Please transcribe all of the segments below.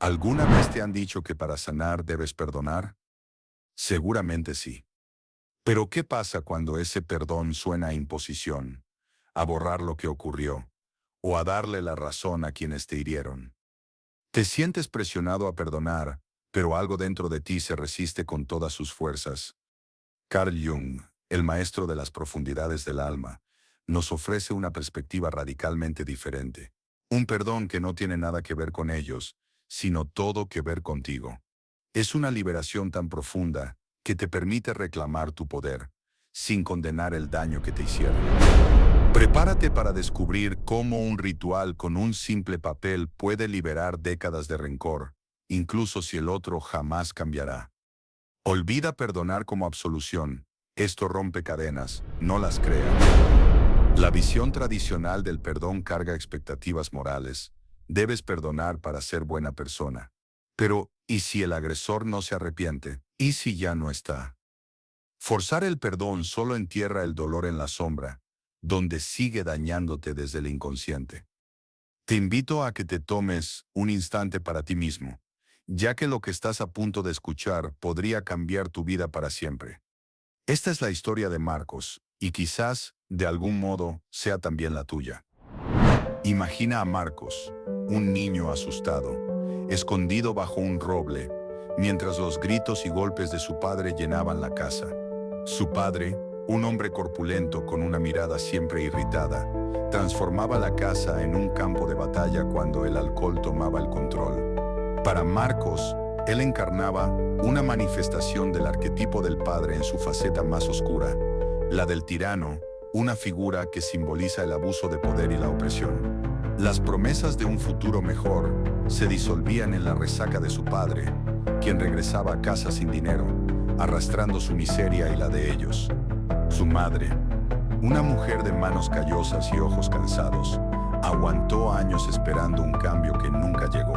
¿Alguna vez te han dicho que para sanar debes perdonar? Seguramente sí. Pero ¿qué pasa cuando ese perdón suena a imposición, a borrar lo que ocurrió, o a darle la razón a quienes te hirieron? Te sientes presionado a perdonar, pero algo dentro de ti se resiste con todas sus fuerzas. Carl Jung, el maestro de las profundidades del alma, nos ofrece una perspectiva radicalmente diferente. Un perdón que no tiene nada que ver con ellos, sino todo que ver contigo. Es una liberación tan profunda que te permite reclamar tu poder, sin condenar el daño que te hicieron. Prepárate para descubrir cómo un ritual con un simple papel puede liberar décadas de rencor, incluso si el otro jamás cambiará. Olvida perdonar como absolución. Esto rompe cadenas, no las crea. La visión tradicional del perdón carga expectativas morales. Debes perdonar para ser buena persona. Pero, ¿y si el agresor no se arrepiente? ¿Y si ya no está? Forzar el perdón solo entierra el dolor en la sombra, donde sigue dañándote desde el inconsciente. Te invito a que te tomes un instante para ti mismo, ya que lo que estás a punto de escuchar podría cambiar tu vida para siempre. Esta es la historia de Marcos, y quizás, de algún modo, sea también la tuya. Imagina a Marcos, un niño asustado, escondido bajo un roble, mientras los gritos y golpes de su padre llenaban la casa. Su padre, un hombre corpulento con una mirada siempre irritada, transformaba la casa en un campo de batalla cuando el alcohol tomaba el control. Para Marcos, él encarnaba una manifestación del arquetipo del padre en su faceta más oscura, la del tirano, una figura que simboliza el abuso de poder y la opresión. Las promesas de un futuro mejor se disolvían en la resaca de su padre, quien regresaba a casa sin dinero, arrastrando su miseria y la de ellos. Su madre, una mujer de manos callosas y ojos cansados, aguantó años esperando un cambio que nunca llegó.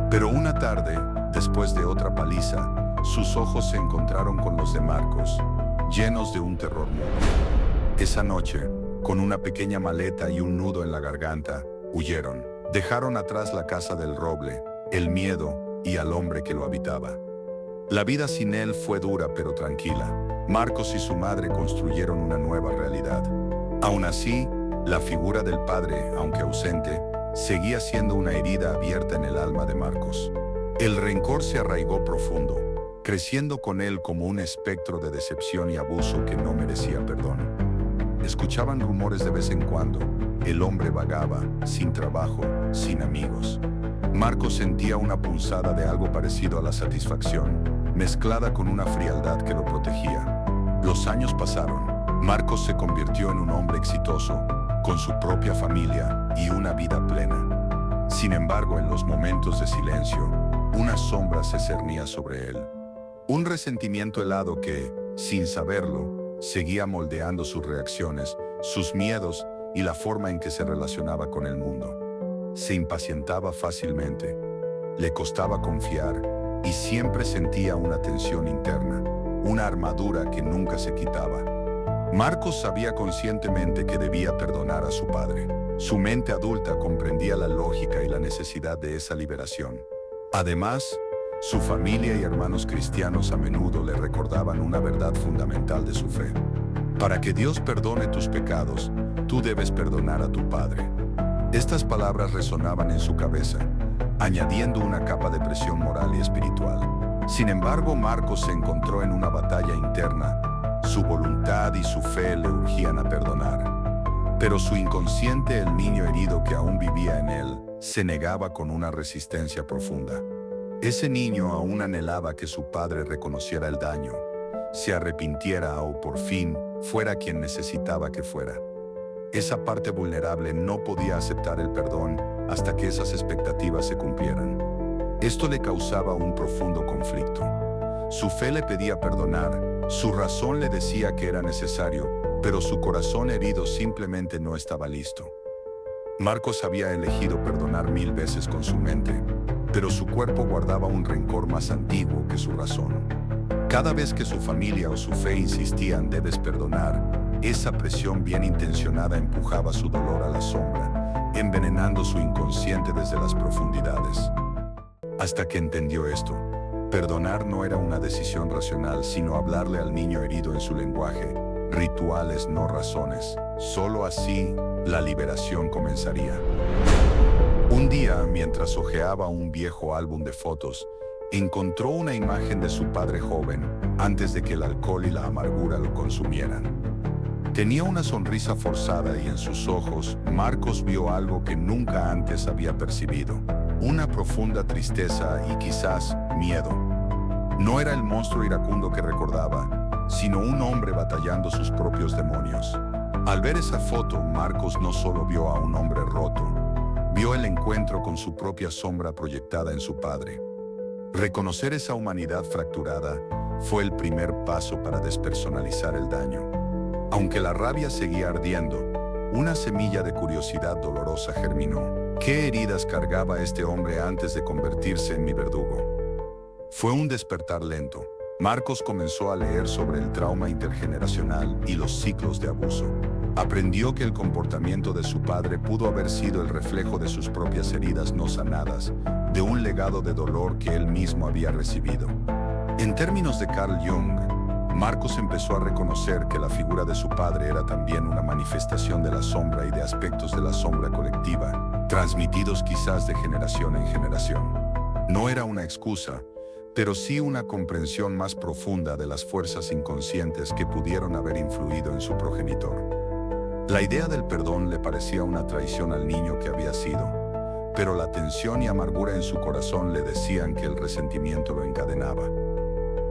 Pero una tarde, después de otra paliza, sus ojos se encontraron con los de Marcos, llenos de un terror mudo. Esa noche, con una pequeña maleta y un nudo en la garganta, huyeron. Dejaron atrás la casa del roble, el miedo y al hombre que lo habitaba. La vida sin él fue dura pero tranquila. Marcos y su madre construyeron una nueva realidad. Aún así, la figura del padre, aunque ausente, seguía siendo una herida abierta en el alma de Marcos. El rencor se arraigó profundo, creciendo con él como un espectro de decepción y abuso que no merecía perdón. Escuchaban rumores de vez en cuando. El hombre vagaba, sin trabajo, sin amigos. Marcos sentía una punzada de algo parecido a la satisfacción, mezclada con una frialdad que lo protegía. Los años pasaron. Marcos se convirtió en un hombre exitoso, con su propia familia y una vida plena. Sin embargo, en los momentos de silencio, una sombra se cernía sobre él. Un resentimiento helado que, sin saberlo, seguía moldeando sus reacciones, sus miedos y la forma en que se relacionaba con el mundo. Se impacientaba fácilmente, le costaba confiar y siempre sentía una tensión interna, una armadura que nunca se quitaba. Marcos sabía conscientemente que debía perdonar a su padre. Su mente adulta comprendía la lógica y la necesidad de esa liberación. Además, su familia y hermanos cristianos a menudo le recordaban una verdad fundamental de su fe. Para que Dios perdone tus pecados, tú debes perdonar a tu padre. Estas palabras resonaban en su cabeza, añadiendo una capa de presión moral y espiritual. Sin embargo, Marcos se encontró en una batalla interna. Su voluntad y su fe le urgían a perdonar. Pero su inconsciente, el niño herido que aún vivía en él, se negaba con una resistencia profunda. Ese niño aún anhelaba que su padre reconociera el daño, se arrepintiera o por fin fuera quien necesitaba que fuera. Esa parte vulnerable no podía aceptar el perdón hasta que esas expectativas se cumplieran. Esto le causaba un profundo conflicto. Su fe le pedía perdonar, su razón le decía que era necesario, pero su corazón herido simplemente no estaba listo. Marcos había elegido perdonar 1000 veces con su mente, pero su cuerpo guardaba un rencor más antiguo que su razón. Cada vez que su familia o su fe insistían debes perdonar, esa presión bien intencionada empujaba su dolor a la sombra, envenenando su inconsciente desde las profundidades. hasta que entendió esto. Perdonar no era una decisión racional, sino hablarle al niño herido en su lenguaje, rituales, no razones. Solo así, la liberación comenzaría. Un día, mientras hojeaba un viejo álbum de fotos, encontró una imagen de su padre joven, antes de que el alcohol y la amargura lo consumieran. Tenía una sonrisa forzada y en sus ojos, Marcos vio algo que nunca antes había percibido. Una profunda tristeza y quizás miedo. No era el monstruo iracundo que recordaba, sino un hombre batallando sus propios demonios. Al ver esa foto, Marcos no solo vio a un hombre roto, vio el encuentro con su propia sombra proyectada en su padre. Reconocer esa humanidad fracturada fue el primer paso para despersonalizar el daño. Aunque la rabia seguía ardiendo, una semilla de curiosidad dolorosa germinó. ¿Qué heridas cargaba este hombre antes de convertirse en mi verdugo? Fue un despertar lento. Marcos comenzó a leer sobre el trauma intergeneracional y los ciclos de abuso. Aprendió que el comportamiento de su padre pudo haber sido el reflejo de sus propias heridas no sanadas, de un legado de dolor que él mismo había recibido. En términos de Carl Jung, Marcos empezó a reconocer que la figura de su padre era también una manifestación de la sombra y de aspectos de la sombra colectiva, transmitidos quizás de generación en generación. No era una excusa, pero sí una comprensión más profunda de las fuerzas inconscientes que pudieron haber influido en su progenitor. La idea del perdón le parecía una traición al niño que había sido, pero la tensión y amargura en su corazón le decían que el resentimiento lo encadenaba.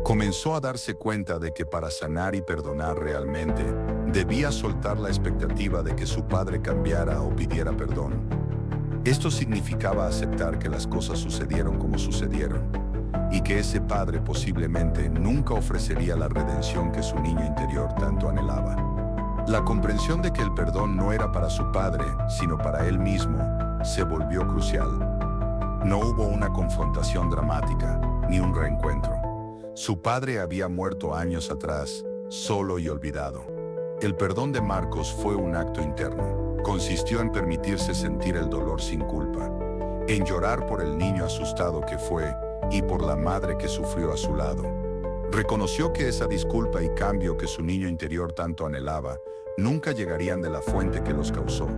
Comenzó a darse cuenta de que para sanar y perdonar realmente, debía soltar la expectativa de que su padre cambiara o pidiera perdón. Esto significaba aceptar que las cosas sucedieron como sucedieron, y que ese padre posiblemente nunca ofrecería la redención que su niño interior tanto anhelaba. La comprensión de que el perdón no era para su padre, sino para él mismo, se volvió crucial. No hubo una confrontación dramática, ni un reencuentro. Su padre había muerto años atrás, solo y olvidado. El perdón de Marcos fue un acto interno. Consistió en permitirse sentir el dolor sin culpa, en llorar por el niño asustado que fue y por la madre que sufrió a su lado. Reconoció que esa disculpa y cambio que su niño interior tanto anhelaba nunca llegarían de la fuente que los causó.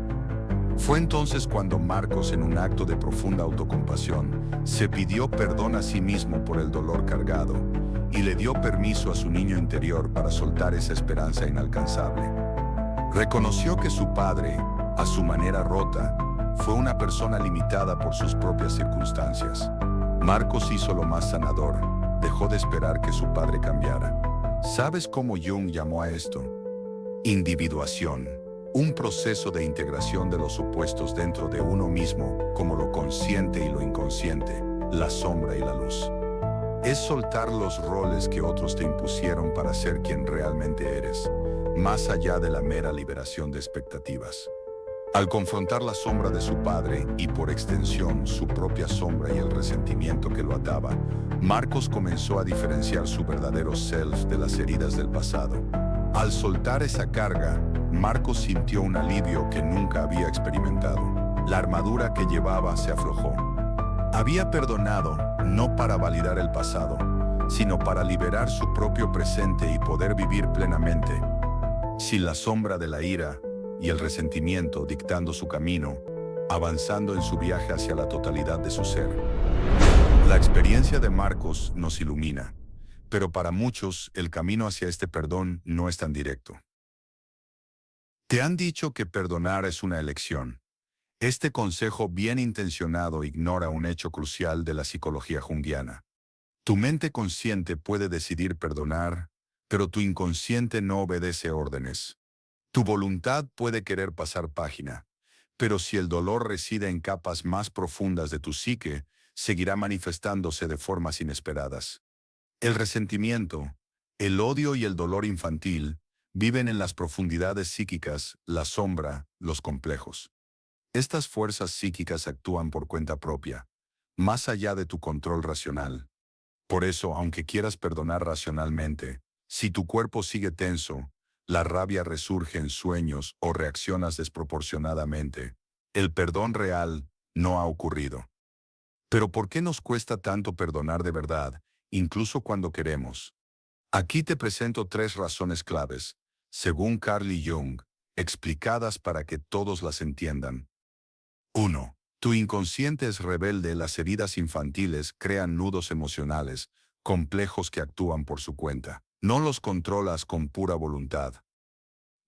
Fue entonces cuando Marcos, en un acto de profunda autocompasión, se pidió perdón a sí mismo por el dolor cargado y le dio permiso a su niño interior para soltar esa esperanza inalcanzable. Reconoció que su padre, a su manera rota, fue una persona limitada por sus propias circunstancias. Marcos hizo lo más sanador, dejó de esperar que su padre cambiara. ¿Sabes cómo Jung llamó a esto? Individuación. Un proceso de integración de los opuestos dentro de uno mismo, como lo consciente y lo inconsciente, la sombra y la luz. Es soltar los roles que otros te impusieron para ser quien realmente eres, más allá de la mera liberación de expectativas. Al confrontar la sombra de su padre y por extensión su propia sombra y el resentimiento que lo ataba, Marcos comenzó a diferenciar su verdadero self de las heridas del pasado. Al soltar esa carga, Marcos sintió un alivio que nunca había experimentado. La armadura que llevaba se aflojó. Había perdonado no para validar el pasado, sino para liberar su propio presente y poder vivir plenamente, sin la sombra de la ira y el resentimiento dictando su camino, avanzando en su viaje hacia la totalidad de su ser. La experiencia de Marcos nos ilumina, pero para muchos el camino hacia este perdón no es tan directo. Te han dicho que perdonar es una elección. Este consejo bien intencionado ignora un hecho crucial de la psicología junguiana. Tu mente consciente puede decidir perdonar, pero tu inconsciente no obedece órdenes. Tu voluntad puede querer pasar página, pero si el dolor reside en capas más profundas de tu psique, seguirá manifestándose de formas inesperadas. El resentimiento, el odio y el dolor infantil viven en las profundidades psíquicas, la sombra, los complejos. Estas fuerzas psíquicas actúan por cuenta propia, más allá de tu control racional. Por eso, aunque quieras perdonar racionalmente, si tu cuerpo sigue tenso, la rabia resurge en sueños o reaccionas desproporcionadamente, el perdón real no ha ocurrido. Pero ¿por qué nos cuesta tanto perdonar de verdad, incluso cuando queremos? Aquí te presento 3 razones claves, según Carl Jung, explicadas para que todos las entiendan. 1. Tu inconsciente es rebelde. Las heridas infantiles crean nudos emocionales, complejos que actúan por su cuenta. No los controlas con pura voluntad.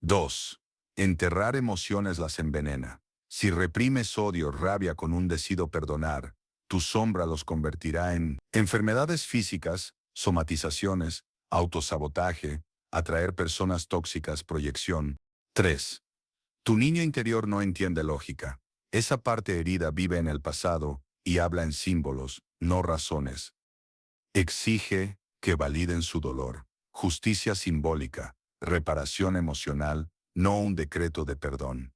2. Enterrar emociones las envenena. Si reprimes odio o rabia con un decido perdonar, tu sombra los convertirá en enfermedades físicas, somatizaciones, autosabotaje, atraer personas tóxicas, proyección. 3. Tu niño interior no entiende lógica. Esa parte herida vive en el pasado y habla en símbolos, no razones. Exige que validen su dolor. Justicia simbólica, reparación emocional, no un decreto de perdón.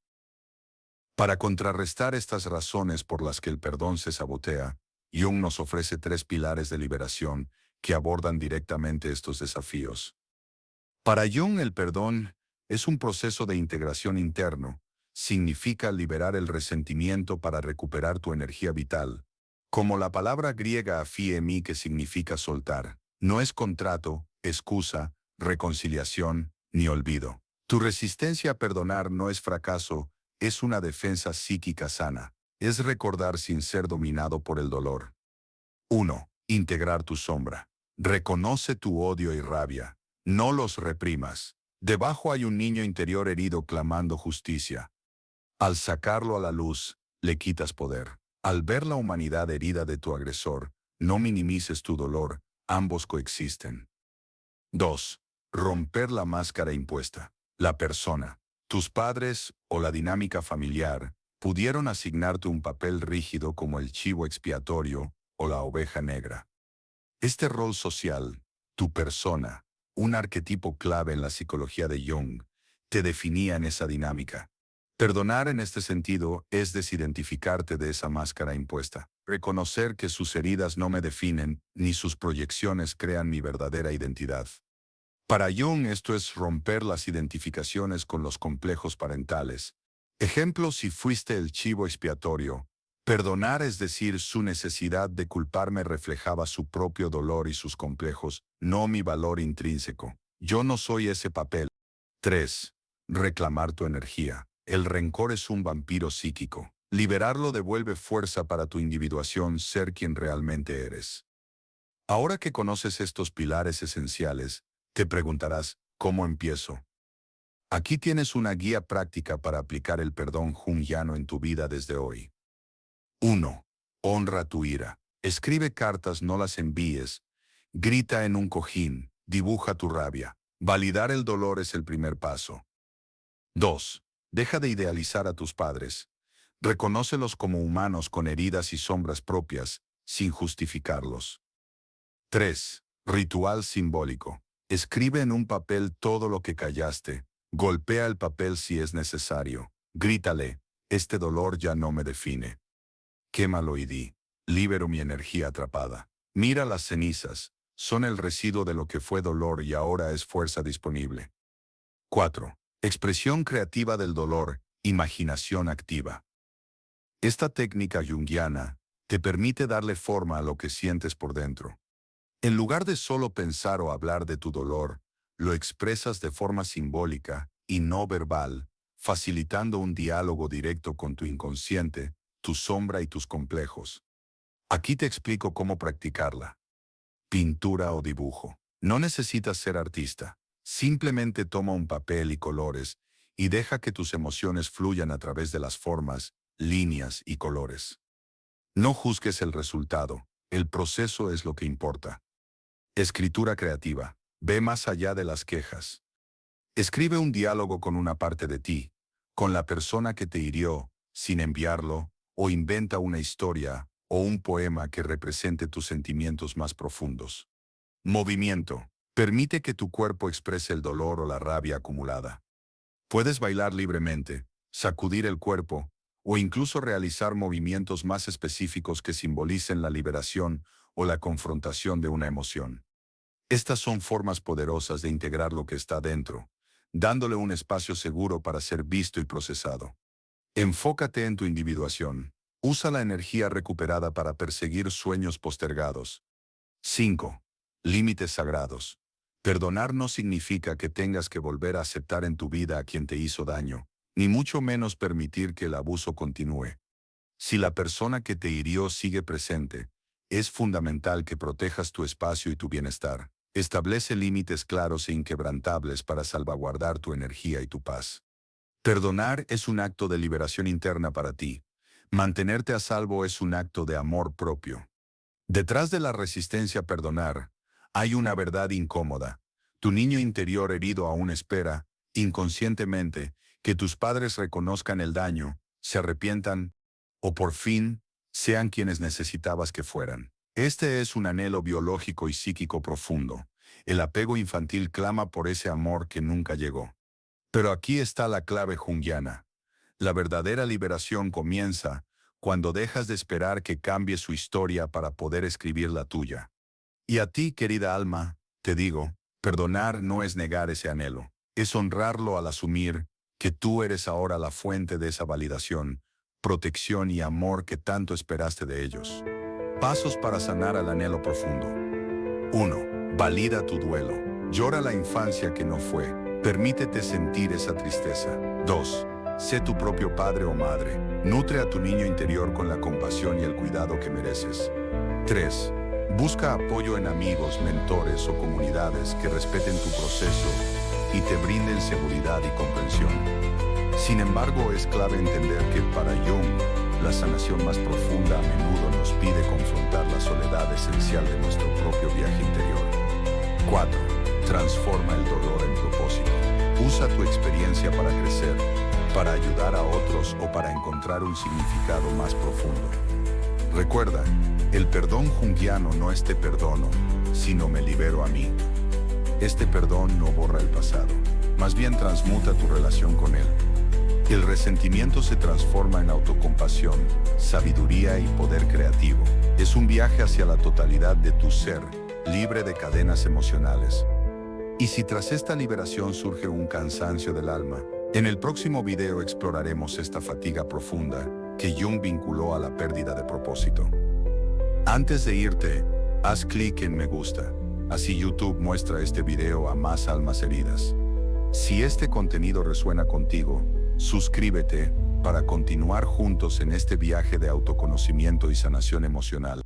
Para contrarrestar estas razones por las que el perdón se sabotea, Jung nos ofrece 3 pilares de liberación que abordan directamente estos desafíos. Para Jung, el perdón es un proceso de integración interno. Significa liberar el resentimiento para recuperar tu energía vital. Como la palabra griega aphiemi, que significa soltar, no es contrato, excusa, reconciliación, ni olvido. Tu resistencia a perdonar no es fracaso, es una defensa psíquica sana. Es recordar sin ser dominado por el dolor. 1. Integrar tu sombra. Reconoce tu odio y rabia. No los reprimas. Debajo hay un niño interior herido clamando justicia. Al sacarlo a la luz, le quitas poder. Al ver la humanidad herida de tu agresor, no minimices tu dolor, ambos coexisten. 2. Romper la máscara impuesta. La persona, tus padres o la dinámica familiar pudieron asignarte un papel rígido como el chivo expiatorio o la oveja negra. Este rol social, tu persona, un arquetipo clave en la psicología de Jung, te definía en esa dinámica. Perdonar en este sentido es desidentificarte de esa máscara impuesta. Reconocer que sus heridas no me definen, ni sus proyecciones crean mi verdadera identidad. Para Jung esto es romper las identificaciones con los complejos parentales. Ejemplo, si fuiste el chivo expiatorio. Perdonar, es decir, su necesidad de culparme reflejaba su propio dolor y sus complejos, no mi valor intrínseco. Yo no soy ese papel. 3. Reclamar tu energía. El rencor es un vampiro psíquico. Liberarlo devuelve fuerza para tu individuación, ser quien realmente eres. Ahora que conoces estos pilares esenciales, te preguntarás, ¿cómo empiezo? Aquí tienes una guía práctica para aplicar el perdón junguiano en tu vida desde hoy. 1. Honra tu ira. Escribe cartas, no las envíes. Grita en un cojín, dibuja tu rabia. Validar el dolor es el primer paso. 2. Deja de idealizar a tus padres. Reconócelos como humanos con heridas y sombras propias, sin justificarlos. 3. Ritual simbólico. Escribe en un papel todo lo que callaste. Golpea el papel si es necesario. Grítale, este dolor ya no me define. Quémalo y di, libero mi energía atrapada. Mira las cenizas, son el residuo de lo que fue dolor y ahora es fuerza disponible. 4. Expresión creativa del dolor, imaginación activa. Esta técnica junguiana te permite darle forma a lo que sientes por dentro. En lugar de solo pensar o hablar de tu dolor, lo expresas de forma simbólica y no verbal, facilitando un diálogo directo con tu inconsciente, tu sombra y tus complejos. Aquí te explico cómo practicarla. Pintura o dibujo. No necesitas ser artista. Simplemente toma un papel y colores y deja que tus emociones fluyan a través de las formas, líneas y colores. No juzgues el resultado, el proceso es lo que importa. Escritura creativa. Ve más allá de las quejas. Escribe un diálogo con una parte de ti, con la persona que te hirió, sin enviarlo, o inventa una historia o un poema que represente tus sentimientos más profundos. Movimiento. Permite que tu cuerpo exprese el dolor o la rabia acumulada. Puedes bailar libremente, sacudir el cuerpo, o incluso realizar movimientos más específicos que simbolicen la liberación o la confrontación de una emoción. Estas son formas poderosas de integrar lo que está dentro, dándole un espacio seguro para ser visto y procesado. Enfócate en tu individuación. Usa la energía recuperada para perseguir sueños postergados. 5. Límites sagrados. Perdonar no significa que tengas que volver a aceptar en tu vida a quien te hizo daño, ni mucho menos permitir que el abuso continúe. Si la persona que te hirió sigue presente, es fundamental que protejas tu espacio y tu bienestar. Establece límites claros e inquebrantables para salvaguardar tu energía y tu paz. Perdonar es un acto de liberación interna para ti. Mantenerte a salvo es un acto de amor propio. Detrás de la resistencia a perdonar, hay una verdad incómoda. Tu niño interior herido aún espera, inconscientemente, que tus padres reconozcan el daño, se arrepientan, o por fin, sean quienes necesitabas que fueran. Este es un anhelo biológico y psíquico profundo. El apego infantil clama por ese amor que nunca llegó. Pero aquí está la clave junguiana. La verdadera liberación comienza cuando dejas de esperar que cambie su historia para poder escribir la tuya. Y a ti, querida alma, te digo, perdonar no es negar ese anhelo, es honrarlo al asumir que tú eres ahora la fuente de esa validación, protección y amor que tanto esperaste de ellos. Pasos para sanar al anhelo profundo. 1. Valida tu duelo. Llora la infancia que no fue. Permítete sentir esa tristeza. 2. Sé tu propio padre o madre. Nutre a tu niño interior con la compasión y el cuidado que mereces. 3. Busca apoyo en amigos, mentores o comunidades que respeten tu proceso y te brinden seguridad y comprensión. Sin embargo, es clave entender que para Jung, la sanación más profunda a menudo nos pide confrontar la soledad esencial de nuestro propio viaje interior. 4. Transforma el dolor en propósito. Usa tu experiencia para crecer, para ayudar a otros o para encontrar un significado más profundo. Recuerda, el perdón junguiano no es te perdono, sino me libero a mí. Este perdón no borra el pasado, más bien transmuta tu relación con él. El resentimiento se transforma en autocompasión, sabiduría y poder creativo. Es un viaje hacia la totalidad de tu ser, libre de cadenas emocionales. Y si tras esta liberación surge un cansancio del alma, en el próximo video exploraremos esta fatiga profunda que Jung vinculó a la pérdida de propósito. Antes de irte, haz clic en me gusta, así YouTube muestra este video a más almas heridas. Si este contenido resuena contigo, suscríbete para continuar juntos en este viaje de autoconocimiento y sanación emocional.